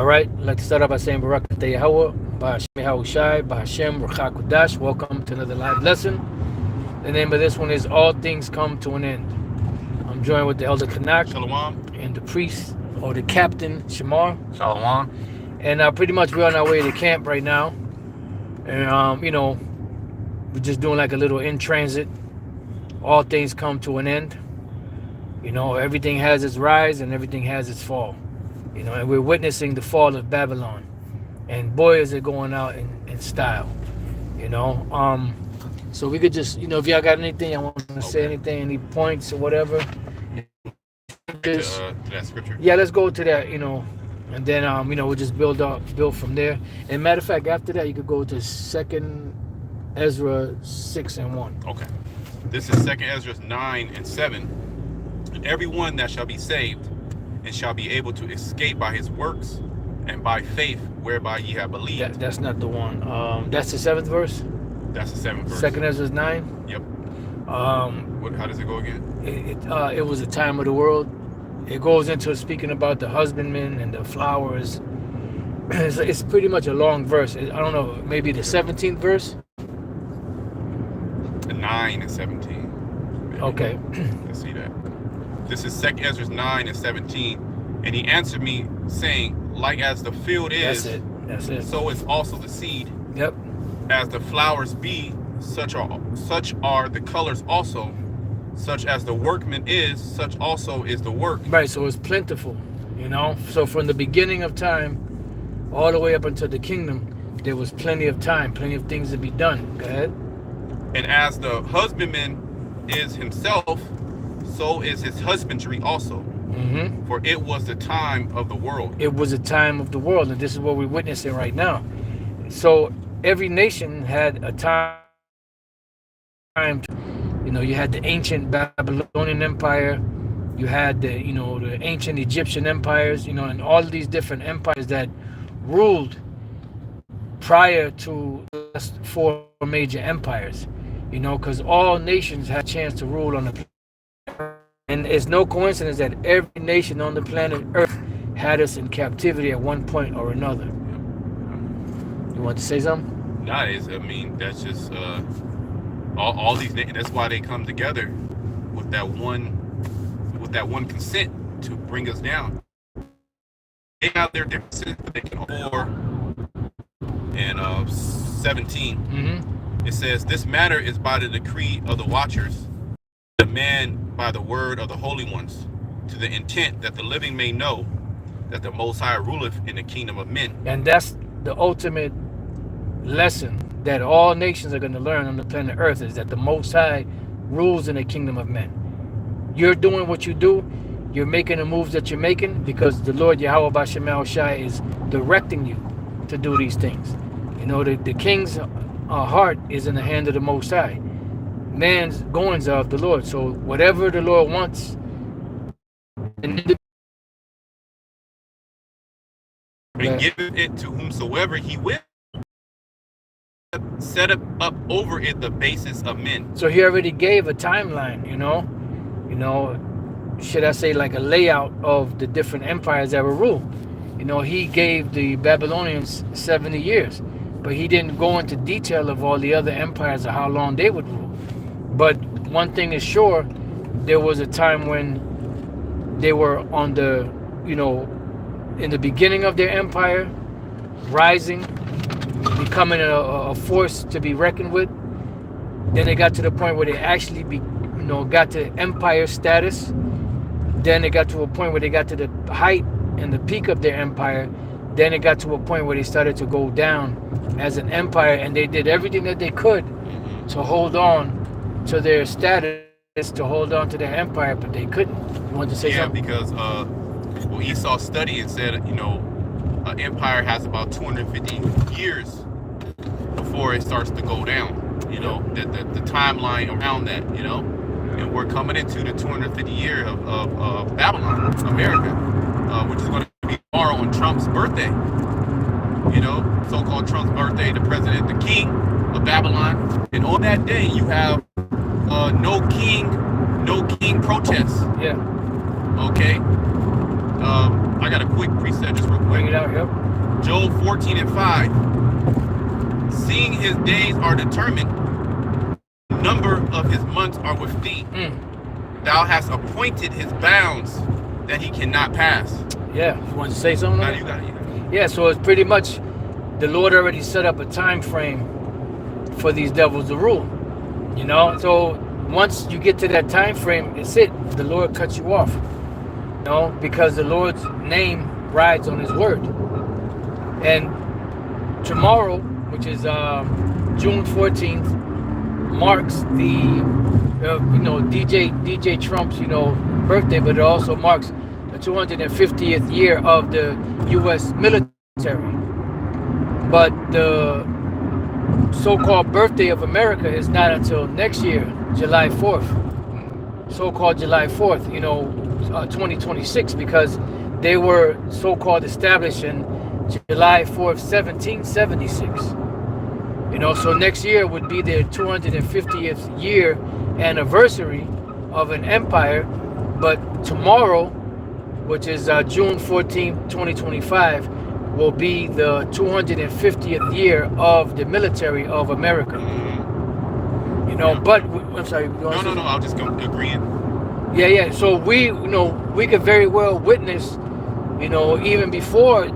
All right, I'd like to start off by saying Barak Ateh Yahweh, Bahashem Yahushai, Bahashem Ruchak Kudash. Welcome to another live lesson. The name of this one is All Things Come to an End. I'm joined with the Elder Kanak Shalom. and the priest, or the captain, Shamar. Shalom. And pretty much we're on our way to camp right now. And, we're just doing like a little in transit. All things come to an end. Everything has its rise and everything has its fall. And we're witnessing the fall of Babylon. And boy, is it going out in style. So we could just, if y'all got anything, I want to say anything, any points or whatever. To that scripture. Yeah, let's go to that, and then, we'll just build from there. And matter of fact, after that, you could go to 2nd Ezra 6 and 1. Okay. This is 2nd Ezra 9 and 7. And everyone that shall be saved and shall be able to escape by his works and by faith whereby ye have believed. That's not the one. That's the 7th verse? That's the 7th verse. 2nd Ezra 9? Yep. How does it go again? It was a time of the world. It goes into speaking about the husbandmen and the flowers. It's pretty much a long verse. I don't know, maybe the 17th verse? The 9 and 17. Maybe. Okay. Let's see that. This is 2nd Ezra 9 and 17. And he answered me, saying, like as the field is, That's it. so is also the seed. Yep. As the flowers be, such are the colors also. Such as the workman is, such also is the work. Right, so it's plentiful, So from the beginning of time, all the way up until the kingdom, there was plenty of time, plenty of things to be done. Go ahead. And as the husbandman is himself, so is his husbandry also. Mm-hmm. For it was the time of the world. It was a time of the world, and this is what we're witnessing right now. So every nation had a time. You had the ancient Babylonian Empire, you had the ancient Egyptian empires, and all of these different empires that ruled prior to the 4 major empires, because all nations had a chance to rule on the planet. And it's no coincidence that every nation on the planet Earth had us in captivity at one point or another. You want to say something? That's just all these. That's why they come together with that one consent to bring us down. They have their differences, but they can war. And 17, It says, this matter is by the decree of the watchers, the man by the word of the holy ones, to the intent that the living may know that the Most High ruleth in the kingdom of men. And that's the ultimate lesson that all nations are going to learn on the planet Earth, is that the Most High rules in the kingdom of men. You're doing what you do. You're making the moves that you're making because the Lord Yahweh Bashem Yahushai is directing you to do these things. The king's heart is in the hand of the Most High. Man's goings are of the Lord. So whatever the Lord wants, and give it to whomsoever he will. Set up over it the basis of men. So he already gave a timeline, should I say like a layout of the different empires that were ruled. He gave the Babylonians 70 years, but he didn't go into detail of all the other empires or how long they would rule. But one thing is sure, there was a time when they were on the, in the beginning of their empire, rising, becoming a force to be reckoned with. Then they got to the point where they actually got to empire status. Then they got to a point where they got to the height and the peak of their empire. Then it got to a point where they started to go down as an empire, and they did everything that they could to hold on to their status, to hold on to their empire, but they couldn't. You want to say something? Yeah, because Esau studied and said, an empire has about 250 years before it starts to go down. The timeline around that, and we're coming into the 250 year of Babylon, America, which is going to be tomorrow on Trump's birthday. So-called Trump's birthday, the president, the king of Babylon, and on that day you have no king protests. Yeah. Okay. I I got a quick preset just real quick. Bring it out, yep. Job 14:5. Seeing his days are determined, number of his months are with thee. Thou hast appointed his bounds that he cannot pass. Yeah, you want to say something? Now you got it. Yeah, so it's pretty much the Lord already set up a time frame for these devils to rule. You know, so once you get to that time frame, it's it. The Lord cuts you off. You know, because the Lord's name rides on His word. And tomorrow, which is June 14th, marks the DJ Trump's birthday, but it also marks the 250th year of the U.S. military. But the so-called birthday of America is not until next year, July 4th. So-called July 4th, 2026, because they were so-called established in July 4th, 1776. So next year would be their 250th year anniversary of an empire. But tomorrow, which is June 14th, 2025, will be the 250th year of the military of America. But I'm sorry. No, I'll just go agreeing. Yeah. So we could very well witness, even before,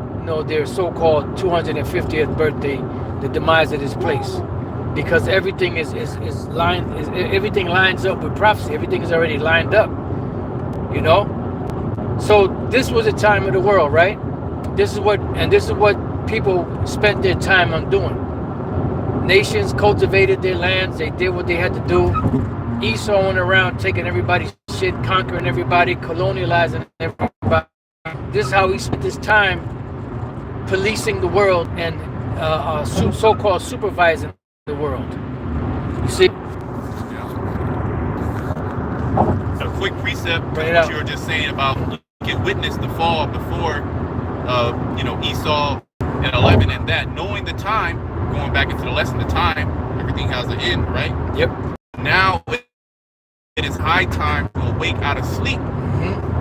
their so-called 250th birthday, the demise of this place, because everything everything lines up with prophecy. Everything is already lined up. So this was a time of the world, right? This is what people spent their time on doing. Nations cultivated their lands. They did what they had to do. Esau went around taking everybody's shit, conquering everybody, colonializing everybody. This is how he spent his time policing the world and so-called supervising the world. You see? A quick precept to what you were just saying about get witness the fall before Esau and 11 and that, knowing the time, going back into the lesson, the time, everything has an end, right? Yep. Now it is high time to awake out of sleep,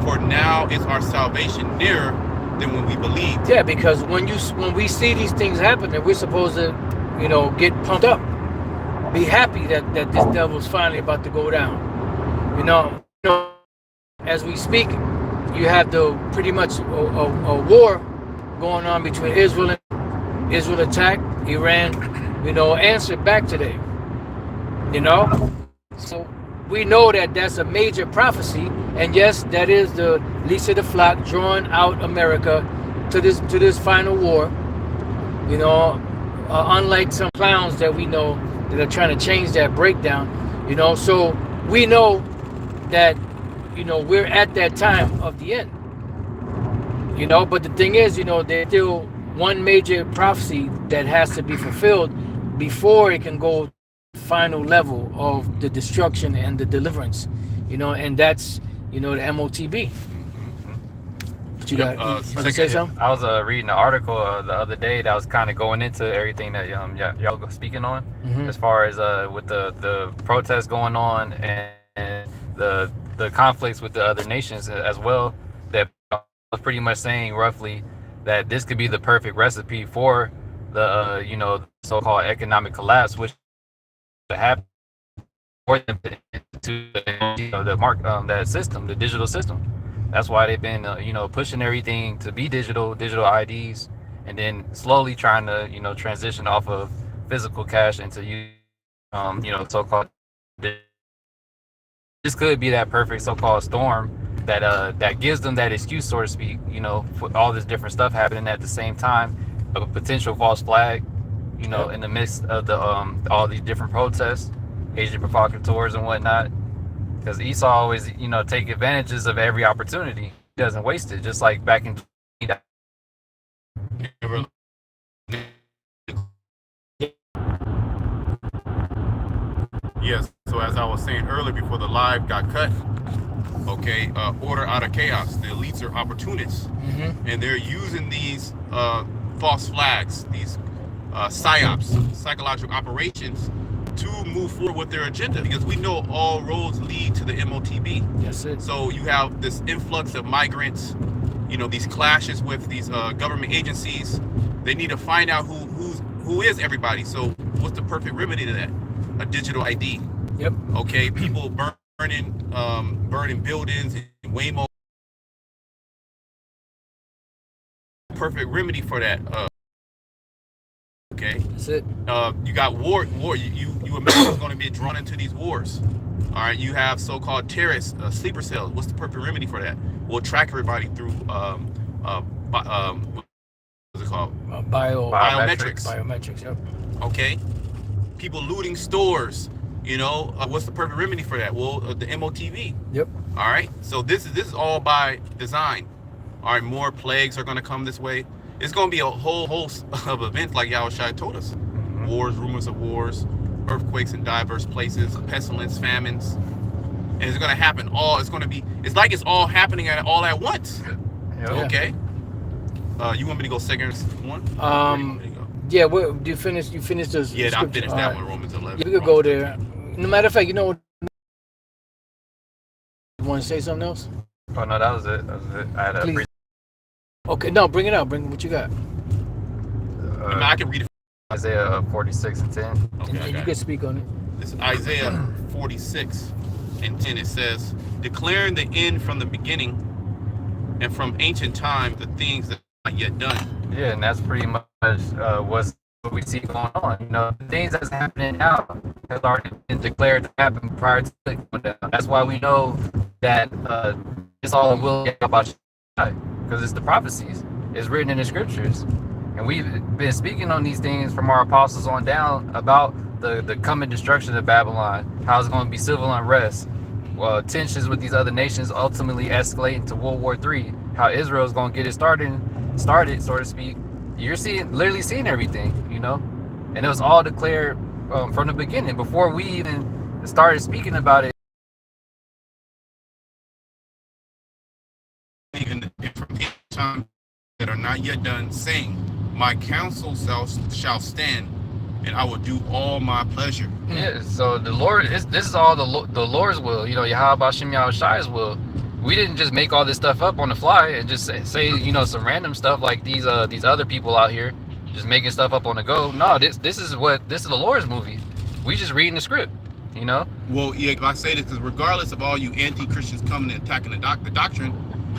for now is our salvation nearer than when we believed. Yeah, because when we see these things happen, then we're supposed to, get pumped up, be happy that this devil's finally about to go down. As we speak, you have pretty much a war going on between Israel attacked, Iran, answered back today. So we know that that's a major prophecy, and yes, that is the least of the flock drawing out America to this final war. Unlike some clowns that we know that are trying to change that breakdown. So we know that we're at that time of the end. But the thing is, there's still one major prophecy that has to be fulfilled before it can go final level of the destruction and the deliverance, and that's the MOTB. What you got? You want to say something? I was reading an article the other day that was kind of going into everything that y'all were speaking on, as far as with the protests going on and the conflicts with the other nations as well. That was pretty much saying roughly that this could be the perfect recipe for the so-called economic collapse, which happen for them to that system, the digital system. That's why they've been pushing everything to be digital IDs, and then slowly trying to transition off of physical cash into so-called. This could be that perfect so-called storm that gives them that excuse, so to speak, for all this different stuff happening at the same time, a potential false flag, in the midst of the all these different protests, Asian provocateurs and whatnot. Because Esau always, take advantages of every opportunity. He doesn't waste it, just like back in. Yes. So as I was saying earlier, before the live got cut, order out of chaos. The elites are opportunists, and they're using these false flags, these psyops, psychological operations, to move forward with their agenda, because we know all roads lead to the MOTB. Yes, it. So you have this influx of migrants, these clashes with these government agencies. They need to find out who is everybody. So what's the perfect remedy to that? A digital ID. Yep. Okay, people burning buildings in Waymo. Perfect remedy for that. Okay. That's it. You got war. You Americans going to be drawn into these wars. All right. You have so-called terrorists, sleeper cells. What's the perfect remedy for that? We'll track everybody through what's it called? Biometrics. Biometrics. Yep. Okay. People looting stores. What's the perfect remedy for that? Well, the MOTV. Yep. All right. So this is all by design. All right. More plagues are going to come this way. It's going to be a whole host of events like Yahushua told us. Wars, rumors of wars, earthquakes in diverse places, pestilence, famines. And it's going to happen it's like it's all happening all at once. Yep. Okay. You want me to go second one? Yeah, do you finish this? Yeah, I scripture? finished that one, Romans 11. Yeah, we could go there. No matter of fact, you want to say something else? Oh no, that was it. I had a Please. Okay, no, bring it out. Bring what you got. I can read it. Isaiah 46 and 10. Okay, and you can speak on it. This is Isaiah 46 and 10. It says, declaring the end from the beginning and from ancient time the things that are not yet done. Yeah, and that's pretty much what we see going on. The things that's happening now has already been declared to happen prior to it going down. That's why we know that it's all a will about because it's the prophecies. It's written in the scriptures. And we've been speaking on these things from our apostles on down about the coming destruction of Babylon, how it's going to be civil unrest, tensions with these other nations ultimately escalating to World War III, how Israel is going to get it started, so to speak. You're literally seeing everything, and it was all declared from the beginning before we even started speaking about it. Even from time that are not yet done, saying, my counsel shall stand, and I will do all my pleasure. Yeah, so the Lord, this is all the Lord's will, Yahweh Shem Yahushua's will. We didn't just make all this stuff up on the fly and just say some random stuff like these other people out here just making stuff up on the go. No, this is the Lord's movie. We just reading the script, Well, yeah, I say this because regardless of all you anti-Christians coming and attacking the doctrine,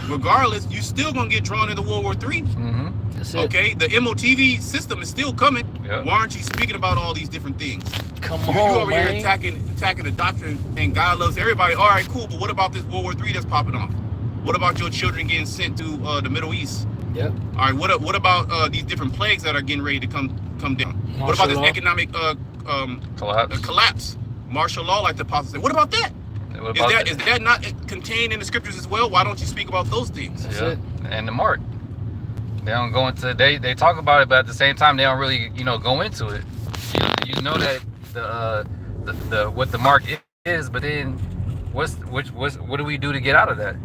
regardless, you still gonna get drawn into World War III. Mm-hmm. Okay, the MOTV system is still coming. Yep. Why aren't you speaking about all these different things? Come You on, over man. here attacking the doctrine, and God loves everybody. All right, cool, but what about this World War III that's popping off? What about your children getting sent to the Middle East? Yep. All right, what about these different plagues that are getting ready to come down? Martial What about this law. economic collapse? Martial law, like the apostle said. What about that? Is that not contained in the scriptures as well? Why don't you speak about those things? That's it. And the mark. They don't go into they talk about it, but at the same time they don't really go into it. You know that the what the mark is, but then what do we do to get out of that?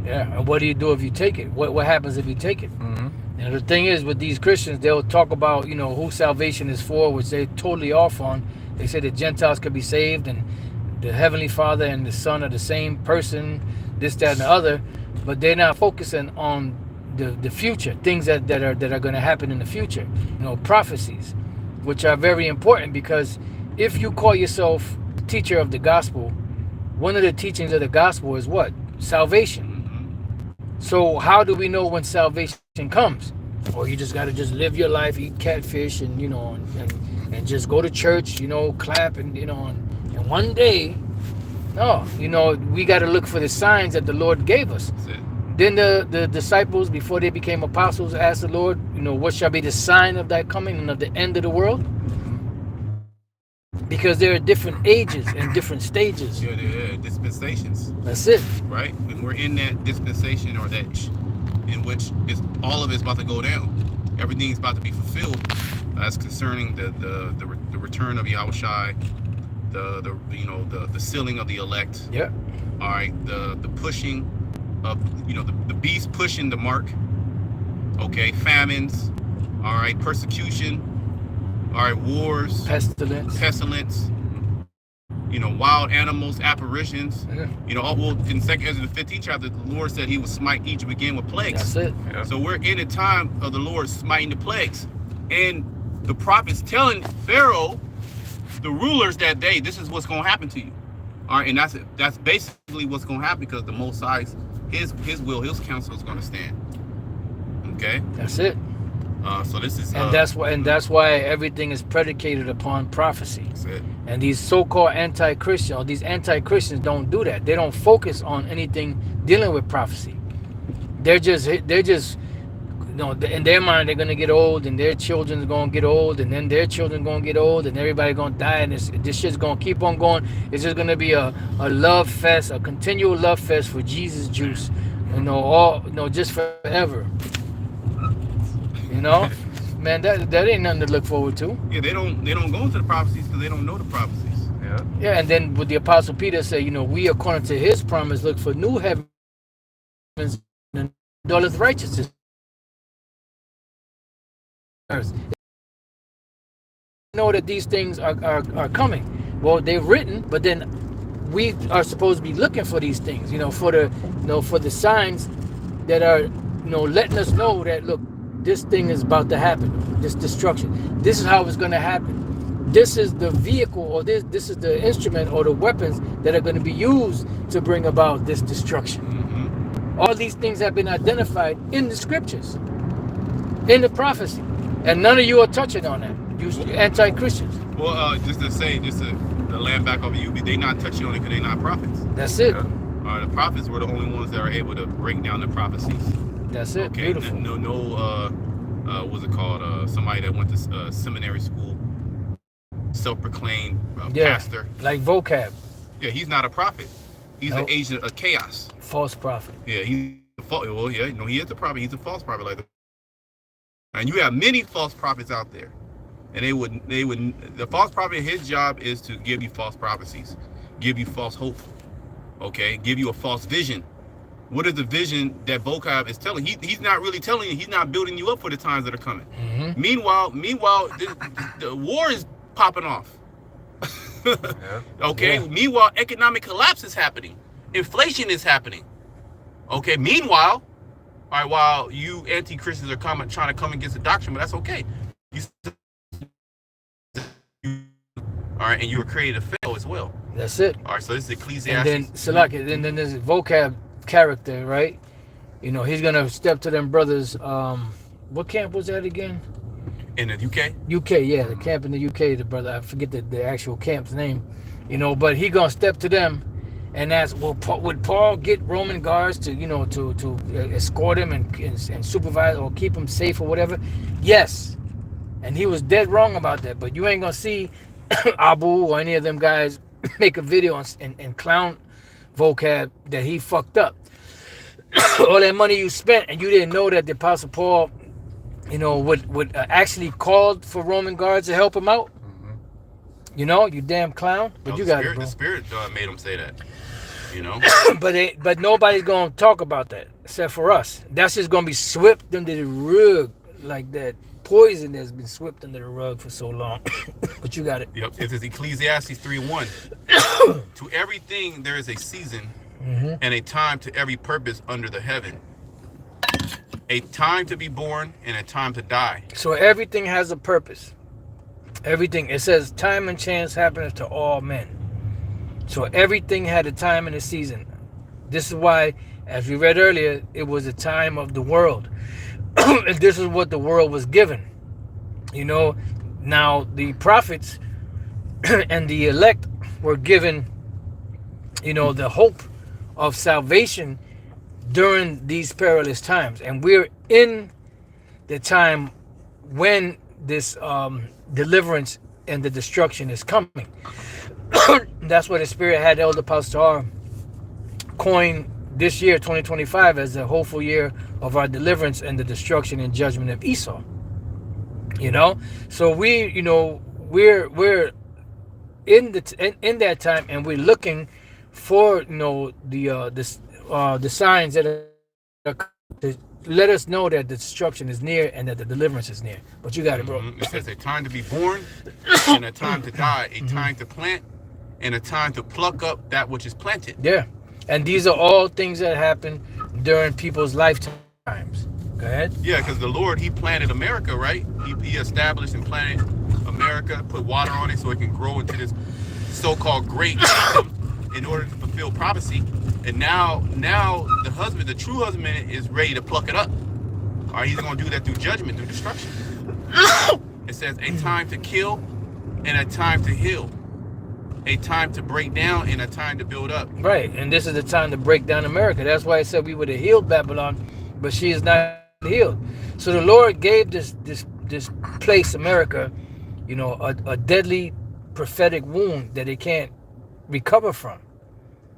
Yeah. And what do you do if you take it? What happens if you take it? Mm-hmm. And the thing is, with these Christians, they'll talk about who salvation is for, which they're totally off on. They say the Gentiles could be saved, and the Heavenly Father and the Son are the same person, this, that, and the other, but they're not focusing on the future, things that are going to happen in the future, prophecies, which are very important, because if you call yourself a teacher of the gospel, one of the teachings of the gospel is what? Salvation. So how do we know when salvation comes? Or you just got to live your life, eat catfish, and and just go to church, clap, and and one day, no, we got to look for the signs that the Lord gave us. Then the disciples, before they became apostles, asked the Lord, what shall be the sign of thy coming and of the end of the world? Because there are different ages and different stages. Yeah, there are dispensations. That's it. Right? When we're in that dispensation, or that in which all of it's about to go down. Everything's about to be fulfilled as concerning the return of Yahushua, the sealing of the elect. Yeah. All right, the pushing of the beast pushing the mark. Okay, famines. All right, persecution. All right, wars, Pestilence. wild animals, apparitions. Yeah. Well, in 2 Ezra the 15th chapter, the Lord said He would smite Egypt again with plagues. That's it. Yeah. So we're in a time of the Lord smiting the plagues, and the prophets telling Pharaoh, the rulers that day, this is what's going to happen to you. All right, and that's basically what's going to happen, because the Most High's His will, His counsel is going to stand. Okay. That's it. So this is And that's why everything is predicated upon prophecy. That's it. And these so-called anti-Christians, or these anti-Christians, don't do that. They don't focus on anything dealing with prophecy. They're just in their mind, they're gonna get old, and their children's gonna get old, and then their children gonna get old, and everybody gonna die, and this shit's gonna keep on going. It's just gonna be a love fest, a continual love fest for Jesus juice, just forever. Man, that ain't nothing to look forward to. Yeah, they don't go into the prophecies because they don't know the prophecies. Yeah, and then with the Apostle Peter say, we according to his promise look for new heavens and dollars righteousness. Know that these things are coming. Well, they're written, but then we are supposed to be looking for these things, for the signs that are, letting us know that, look, this thing is about to happen, this destruction. This is how it's going to happen. This is the vehicle, or this is the instrument or the weapons that are going to be used to bring about this destruction. Mm-hmm. All these things have been identified in the scriptures, in the prophecy, and none of you are touching on that. You anti-Christians. Well, just to land back over you, they not touching on it because they're not prophets. That's it. The prophets were the only ones that are able to break down the prophecies. That's it. Okay. Beautiful. What's it called? Somebody that went to seminary school, self-proclaimed pastor. Like vocab. Yeah, he's not a prophet. He's an agent of chaos. False prophet. Yeah, he is a prophet. He's a false prophet like that. And you have many false prophets out there. And the false prophet, his job is to give you false prophecies, give you false hope, okay, give you a false vision. What is the vision that vocab is telling? He's not really telling you. He's not building you up for the times that are coming. Mm-hmm. Meanwhile, the war is popping off. Okay. Yeah. Meanwhile, economic collapse is happening. Inflation is happening. Okay. Meanwhile, all right, while you anti-Christians are trying to come against the doctrine, but that's okay. All right, and you were created to fail as well. That's it. All right, so this is Ecclesiastes. And then Salaki, and then there's a vocab character, right? He's gonna step to them brothers. What camp was that again? In the UK. UK, yeah, the camp in the UK. The brother, I forget the actual camp's name. But he gonna step to them and ask, well, would Paul get Roman guards to to escort him and supervise or keep him safe or whatever? Yes. And he was dead wrong about that. But you ain't gonna see Abu or any of them guys make a video and clown vocab that he fucked up. All that money you spent and you didn't know that the Apostle Paul, would actually called for Roman guards to help him out. Mm-hmm. You damn clown. But you got it, bro. The Spirit made him say that. But nobody's gonna talk about that except for us. That's just gonna be swept under the rug like that. Poison that's been swept under the rug for so long. But you got it. Yep. It is Ecclesiastes 3:1. To everything there is a season, mm-hmm, and a time to every purpose under the heaven. A time to be born and a time to die. So everything has a purpose. Everything. It says time and chance happeneth to all men. So everything had a time and a season. This is why, as we read earlier, it was a time of the world. And this is what the world was given. Now the prophets and the elect were given, the hope of salvation during these perilous times. And we're in the time when this deliverance and the destruction is coming. That's why the Spirit had Elder Pastor coin this year, 2025, as a hopeful year of our deliverance and the destruction and judgment of Esau. So we're in that time, and we're looking for the signs that are to let us know that the destruction is near and that the deliverance is near. But you got it, bro. It says a time to be born and a time to die, a time to plant and a time to pluck up that which is planted. Yeah. And these are all things that happen during people's lifetimes. Go ahead. Yeah, because the Lord, he planted America, right? He established and planted America, put water on it so it can grow into this so-called great kingdom in order to fulfill prophecy. And now the husband, the true husband, is ready to pluck it up. All right, he's going to do that through judgment, through destruction. It says a time to kill and a time to heal. A time to break down and a time to build up. Right, and this is the time to break down America. That's why it said we would have healed Babylon, but she is not healed. So the Lord gave this place, America, you know, a deadly prophetic wound that it can't recover from.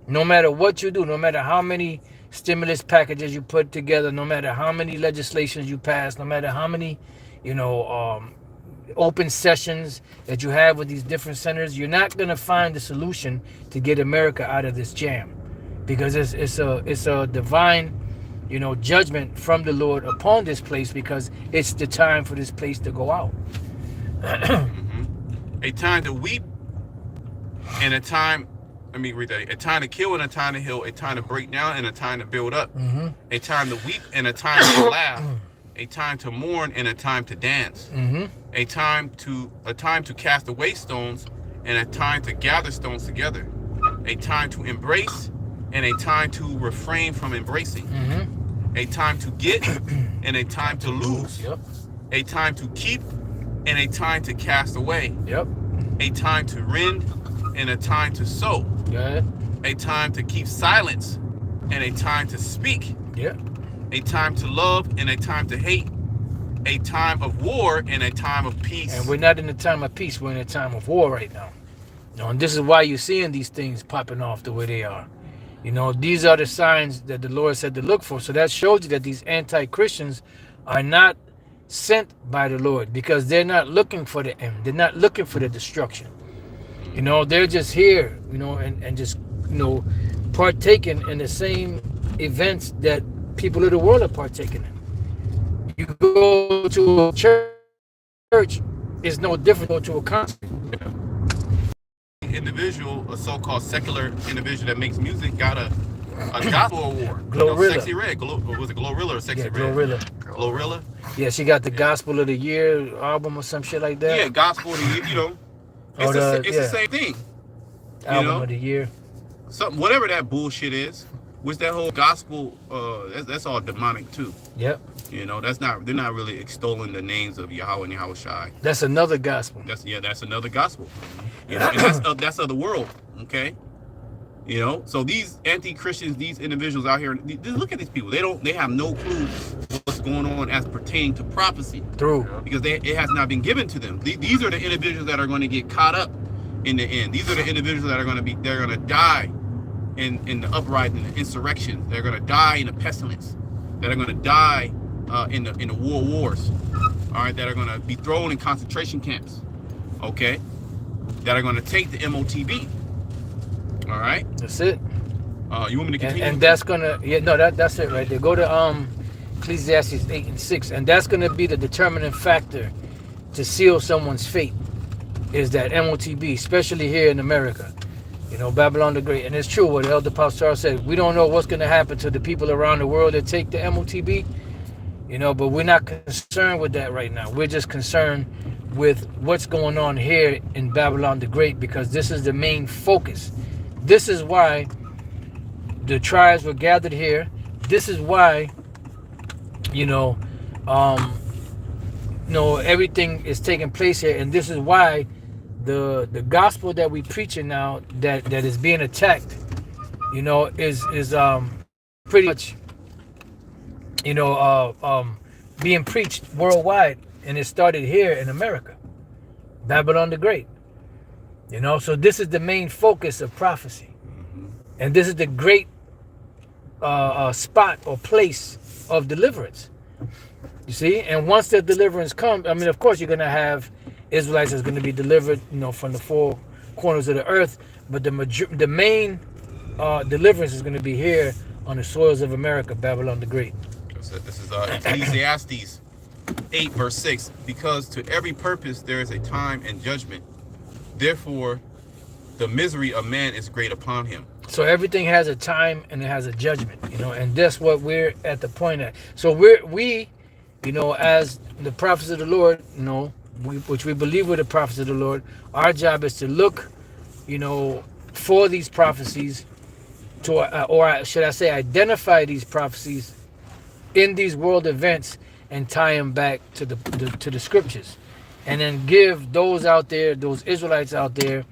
No matter what you do, no matter how many stimulus packages you put together, no matter how many legislations you pass, no matter how many, you know, open sessions that you have with these different centers, you're not going to find the solution to get America out of this jam, because it's a divine, you know, judgment from the Lord upon this place, because it's the time for this place to go out. A time to weep and a time, let me read that. A time to kill and a time to heal. A time to break down and a time to build up. A time to weep and a time to laugh. A time to mourn and a time to dance. A time to cast away stones and a time to gather stones together. A time to embrace and a time to refrain from embracing. A time to get and a time to lose. Yep. A time to keep and a time to cast away. Yep. A time to rend and a time to sow. Go ahead. A time to keep silence and a time to speak. Yep. A time to love and a time to hate. A time of war and a time of peace. And we're not in a time of peace. We're in a time of war right now. You know, and this is why you're seeing these things popping off the way they are. You know, these are the signs that the Lord said to look for. So that shows you that these anti-Christians are not sent by the Lord, because they're not looking for the end. They're not looking for the destruction. You know, they're just here, you know, and just, you know, partaking in the same events that people of the world are partaking in. You go to a church, it's no different than go to a concert. Individual, a so-called secular individual that makes music, got a gospel award. Glorilla. Sexy Red. Was it Glorilla or Sexy Red? Glorilla. Glorilla? Yeah, she got the Gospel of the Year album or some shit like that. Yeah, Gospel of the Year, you know. It's, the same thing. Album of the Year. Something, whatever that bullshit is, which that whole gospel, that's all demonic too. Yep. You know, they're not really extolling the names of Yahweh and Yahweh Shai. That's another gospel. That's another gospel. You know, and that's of the world, okay? You know, so these anti-Christians, these individuals out here, look at these people. They have no clue what's going on as pertaining to prophecy. True. Because it has not been given to them. These are the individuals that are going to get caught up in the end. These are the individuals that are going to die in the uprising, the insurrection. They're going to die in the pestilence. That are going to die in the wars. All right, that are going to be thrown in concentration camps. Okay, that are going to take the MOTB. All right, that's it. You want me to continue? And that's gonna, that's it right there. Go to Ecclesiastes 8 and 6, and that's gonna be the determining factor to seal someone's fate. Is that MOTB, especially here in America? You know, Babylon the Great. And it's true what Elder Pastor said. We don't know what's gonna happen to the people around the world that take the MOTB. You know, but we're not concerned with that right now. We're just concerned with what's going on here in Babylon the Great, because this is the main focus. This is why the tribes were gathered here. This is why, everything is taking place here, and this is why the gospel that we preaching now that is being attacked, is pretty much being preached worldwide, and it started here in America, Babylon the Great. So this is the main focus of prophecy, and this is the great spot or place of deliverance. You see, and once that deliverance comes, of course you're gonna have Israelites that's gonna be delivered, from the four corners of the earth, but the main deliverance is gonna be here on the soils of America, Babylon the Great. This is Ecclesiastes 8 verse 6. Because to every purpose there is a time and judgment. Therefore, the misery of man is great upon him. So everything has a time and it has a judgment, and that's what we're at the point at. So we, as the prophets of the Lord, which we believe we're the prophets of the Lord, our job is to look, for these prophecies, or should I say, identify these prophecies in these world events and tie them back to the scriptures, and then give those out there, those Israelites out there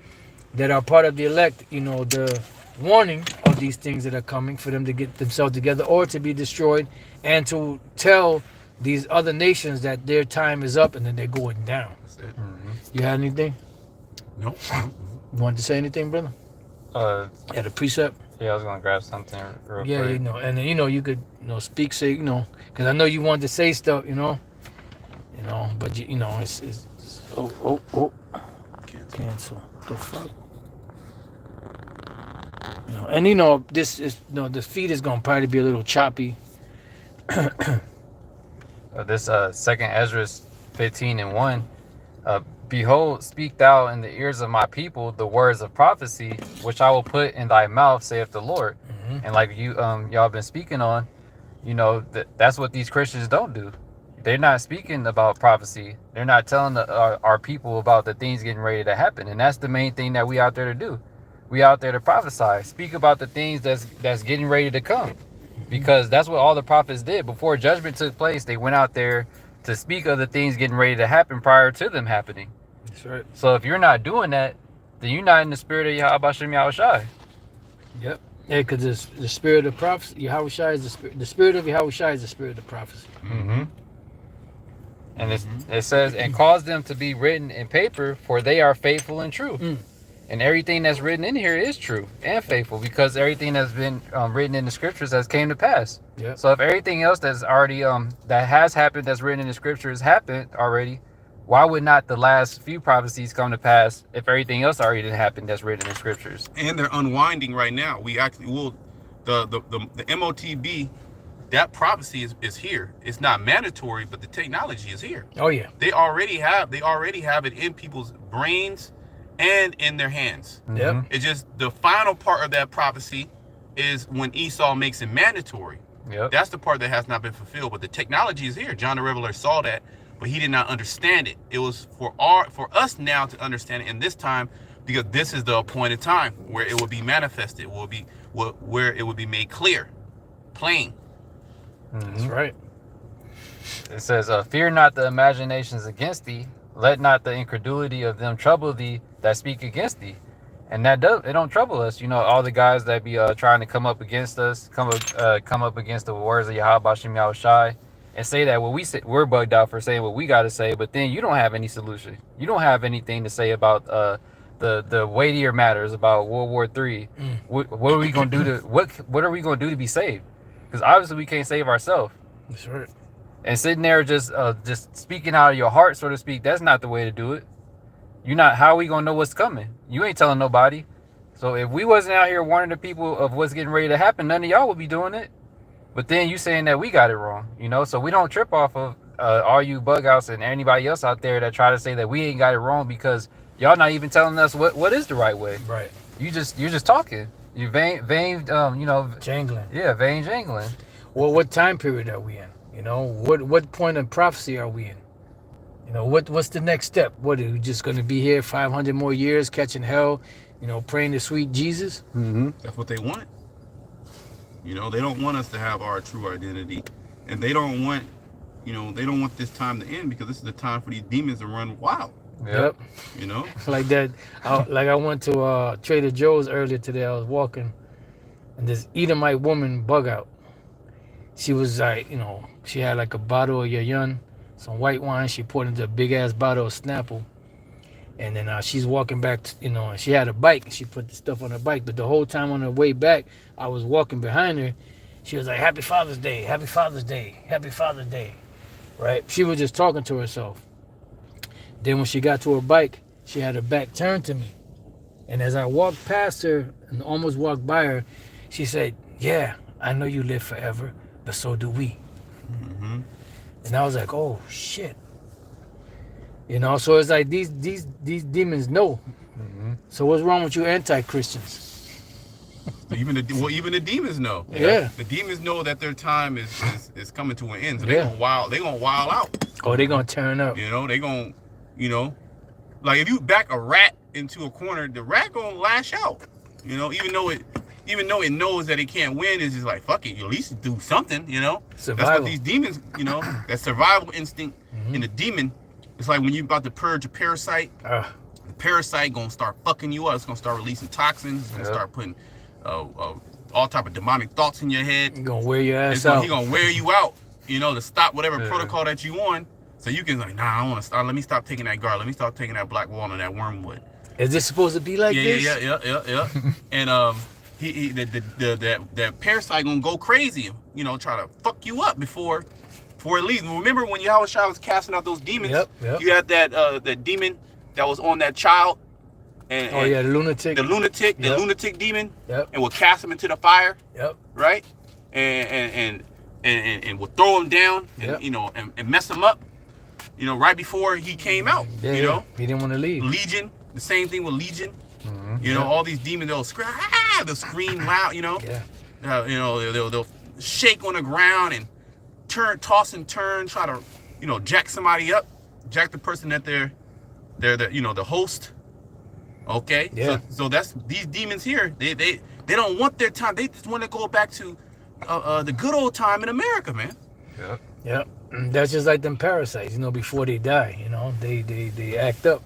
that are part of the elect, the warning of these things that are coming, for them to get themselves together or to be destroyed, and to tell these other nations that their time is up and then they're going down. That's it. You had anything? Nope. You wanted to say anything, brother? Yeah, the precept. I was gonna grab something real quick. Yeah, and then you could speak, say, because I know you wanted to say stuff, but it's cancel. The fuck. And this is the feed is gonna probably be a little choppy. This second Ezra 15:1. Behold, speak thou in the ears of my people the words of prophecy, which I will put in thy mouth, saith the Lord. Mm-hmm. And like y'all been speaking on, that's what these Christians don't do. They're not speaking about prophecy. They're not telling our people about the things getting ready to happen. And that's the main thing that we out there to do. We out there to prophesy, speak about the things that's getting ready to come, because that's what all the prophets did before judgment took place. They went out there to speak of the things getting ready to happen prior to them happening. That's right. So if you're not doing that, then you're not in the spirit of Yahweh Shem Yahushai. Yep. Yeah, because the spirit of prophecy, Yahushua is the spirit of Yahushua is the spirit of prophecy. Mm-hmm. And it says, and cause them to be written in paper, for they are faithful and true. Mm. And everything that's written in here is true and faithful, because everything that's been written in the scriptures has came to pass. Yep. So if everything else that's already that has happened, that's written in the scriptures, happened already, why would not the last few prophecies come to pass if everything else already happened that's written in the scriptures? And they're unwinding right now. We actually will the MOTB, that prophecy is here. It's not mandatory, but the technology is here. Oh yeah. They already have it in people's brains and in their hands. Yep. It's just the final part of that prophecy is when Esau makes it mandatory. Yep. That's the part that has not been fulfilled, but the technology is here. John the Revelator saw that, but he did not understand it. It was for us now to understand it in this time, because this is the appointed time where it will be manifested, where it will be made clear, plain. Mm-hmm. That's right. It says, fear not the imaginations against thee, let not the incredulity of them trouble thee that speak against thee. And it don't trouble us. All the guys that be trying to come up against us, come up against the words of Yahweh Shem Yahushai, and say that we're bugged out for saying what we got to say, but then you don't have any solution. You don't have anything to say about the weightier matters, about World War III. What are we gonna do what are we gonna do to be saved? Because obviously we can't save ourselves. That's right. And sitting there just speaking out of your heart, so to speak, that's not the way to do it. How are we gonna know what's coming? You ain't telling nobody. So if we wasn't out here warning the people of what's getting ready to happen, none of y'all would be doing it. But then you saying that we got it wrong, so we don't trip off of all you bug outs and anybody else out there that try to say that we ain't got it wrong, because y'all not even telling us what is the right way. Right. You're just talking. You vain Jangling. Yeah, vain jangling. Well, what time period are we in? What point of prophecy are we in? What's the next step? What, are we just going to be here 500 more years catching hell, praying to sweet Jesus? Mm-hmm. That's what they want. They don't want us to have our true identity, and they don't want this time to end, because this is the time for these demons to run wild. Yep. Like that. I went to Trader Joe's earlier today. I was walking, and this Edomite woman bug out. She was like, she had like a bottle of Yayun, some white wine. She poured into a big ass bottle of Snapple, and then she's walking back. And she had a bike. And she put the stuff on her bike. But the whole time on her way back, I was walking behind her. She was like, "Happy Father's Day, Happy Father's Day, Happy Father's Day," right? She was just talking to herself. Then when she got to her bike, she had her back turned to me. And as I walked past her and almost walked by her, she said, "Yeah, I know you live forever, but so do we." Mm-hmm. And I was like, "Oh shit." So it's like these demons know So what's wrong with you anti-Christians? Even the demons know. Yeah. The demons know that their time is coming to an end. So Yeah. they gonna wild out. Oh, they gonna turn up. You know, they gonna, like if you back a rat into a corner, the rat gonna lash out. You know, even though it knows that it can't win, it's just like, fuck it, you at least do something, Survival. That's what these demons, that survival instinct in the demon. It's like when you're about to purge a parasite, the parasite gonna start fucking you up. It's gonna start releasing toxins. It's gonna start putting all type of demonic thoughts in your head. He's gonna wear your ass out. He's gonna wear you out, to stop whatever protocol that you on. So you can like, nah, I want to stop. Let me stop taking that garlic. Let me stop taking that black walnut, that wormwood. Is this supposed to be like this? Yeah. And that parasite gonna go crazy, try to fuck you up before it leaves. Remember when Yahushua was casting out those demons? Yep. You had that demon that was on that child. And the lunatic. The lunatic demon. Yep. And would cast him into the fire. Yep. Right. And would throw him down. And and mess him up. Right before he came out. Yeah, he didn't want to leave. Legion. The same thing with Legion. All these demons, they'll scream, they'll scream loud, they'll shake on the ground and toss and turn, try to, jack somebody up, jack the person that they're the host. Okay. Yeah. So that's these demons here. They don't want their time. They just want to go back to the good old time in America, man. Yep. That's just like them parasites, before they die, they act up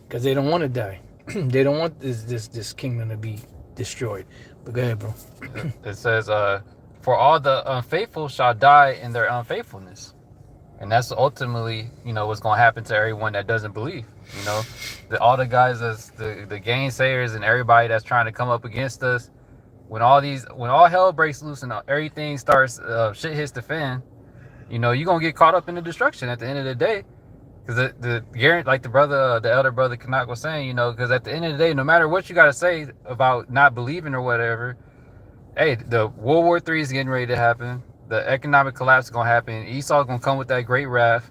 because they don't want to die. They don't want this kingdom to be destroyed. But go ahead, bro. It says, for all the unfaithful shall die in their unfaithfulness. And that's ultimately, what's going to happen to everyone that doesn't believe. All the guys that's the gainsayers and everybody that's trying to come up against us, when all hell breaks loose and everything starts, shit hits the fan, you're going to get caught up in the destruction at the end of the day. Because like the elder brother Kanak was saying, because at the end of the day, no matter what you got to say about not believing or whatever, hey, the World War III is getting ready to happen. The economic collapse is going to happen. Esau's going to come with that great wrath.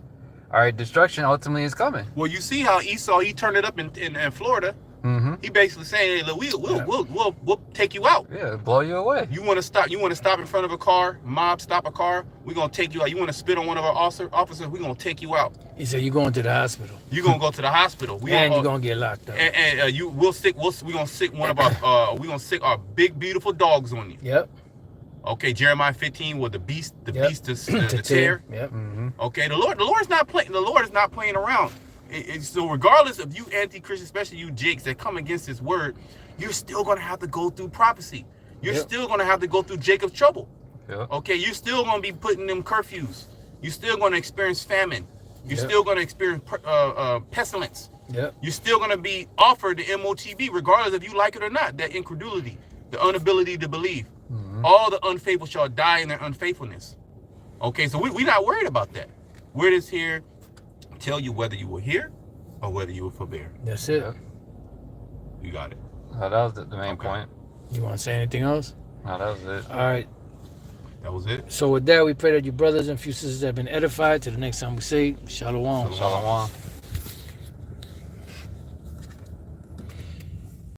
All right, destruction ultimately is coming. Well, you see how Esau, he turned it up in Florida. Mm-hmm. He basically saying, hey, we'll take you out. Yeah, blow you away. You want to stop in front of a car, mob stop a car, we're going to take you out. You want to spit on one of our officers, we're going to take you out. He said, you're going to the hospital. You're going to go to the hospital. You're going to get locked up. And we're going to sick one of our, we're going to sick our big, beautiful dogs on you. Yep. Okay, Jeremiah 15 with the beast to tear. Yep. Mm-hmm. Okay, the Lord is not playing around. So regardless of you anti-Christian, especially you jigs that come against this word, you're still going to have to go through prophecy. You're still going to have to go through Jacob's trouble. Yep. Okay, you're still going to be putting them curfews. You're still going to experience famine. You're still going to experience pestilence. Yep. You're still going to be offered the MOTB, regardless if you like it or not, that incredulity, the inability to believe. Mm-hmm. All the unfaithful shall die in their unfaithfulness. Okay, so we're not worried about that. We're just here tell you whether you will hear or whether you will forbear. That's it. You got it. Oh, that was the main point. You want to say anything else? No, that was it. All right. That was it. So with that, we pray that your brothers and sisters have been edified. Till the next time we say, Shalom. Shalom.